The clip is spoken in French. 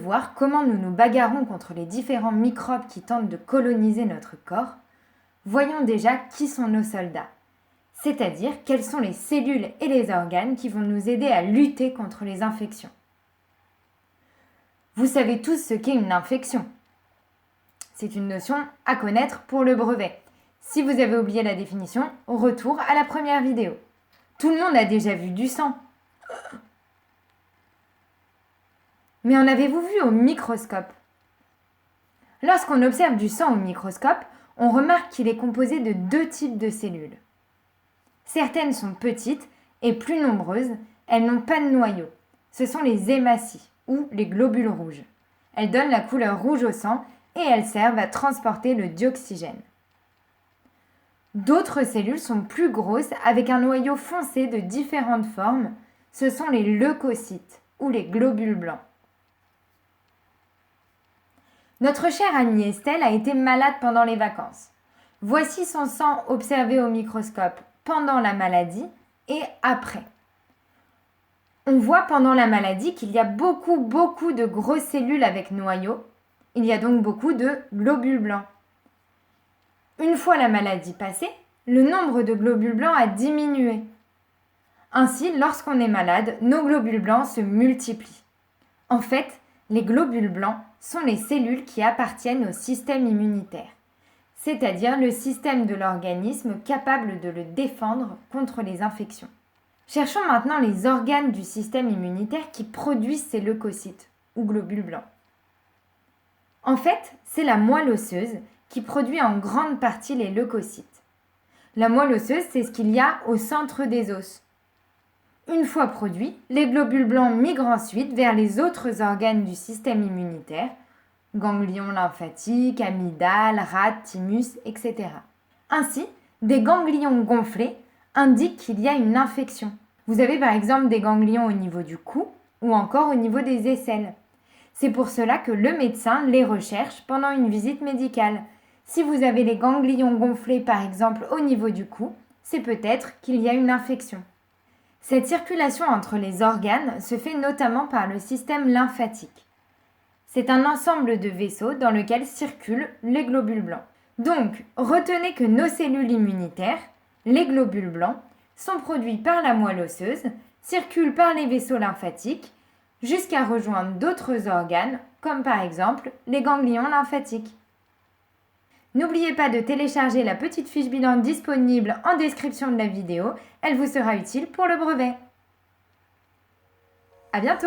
voir comment nous nous bagarrons contre les différents microbes qui tentent de coloniser notre corps, voyons déjà qui sont nos soldats, c'est-à-dire quelles sont les cellules et les organes qui vont nous aider à lutter contre les infections. Vous savez tous ce qu'est une infection. C'est une notion à connaître pour le brevet. Si vous avez oublié la définition, retour à la première vidéo. Tout le monde a déjà vu du sang. Mais en avez-vous vu au microscope? Lorsqu'on observe du sang au microscope, on remarque qu'il est composé de deux types de cellules. Certaines sont petites et plus nombreuses, elles n'ont pas de noyau. Ce sont les hématies ou les globules rouges. Elles donnent la couleur rouge au sang et elles servent à transporter le dioxygène. D'autres cellules sont plus grosses avec un noyau foncé de différentes formes. Ce sont les leucocytes ou les globules blancs. Notre chère amie Estelle a été malade pendant les vacances. Voici son sang observé au microscope pendant la maladie et après. On voit pendant la maladie qu'il y a beaucoup de grosses cellules avec noyau. Il y a donc beaucoup de globules blancs. Une fois la maladie passée, le nombre de globules blancs a diminué. Ainsi, lorsqu'on est malade, nos globules blancs se multiplient. En fait, les globules blancs sont les cellules qui appartiennent au système immunitaire, c'est-à-dire le système de l'organisme capable de le défendre contre les infections. Cherchons maintenant les organes du système immunitaire qui produisent ces leucocytes ou globules blancs. En fait, c'est la moelle osseuse qui produit en grande partie les leucocytes. La moelle osseuse, c'est ce qu'il y a au centre des os. Une fois produits, les globules blancs migrent ensuite vers les autres organes du système immunitaire, ganglions lymphatiques, amygdale, rate, thymus, etc. Ainsi, des ganglions gonflés indiquent qu'il y a une infection. Vous avez par exemple des ganglions au niveau du cou ou encore au niveau des aisselles. C'est pour cela que le médecin les recherche pendant une visite médicale. Si vous avez les ganglions gonflés par exemple au niveau du cou, c'est peut-être qu'il y a une infection. Cette circulation entre les organes se fait notamment par le système lymphatique. C'est un ensemble de vaisseaux dans lequel circulent les globules blancs. Donc, retenez que nos cellules immunitaires, les globules blancs, sont produits par la moelle osseuse, circulent par les vaisseaux lymphatiques, jusqu'à rejoindre d'autres organes, comme par exemple les ganglions lymphatiques. N'oubliez pas de télécharger la petite fiche bilan disponible en description de la vidéo, elle vous sera utile pour le brevet. À bientôt!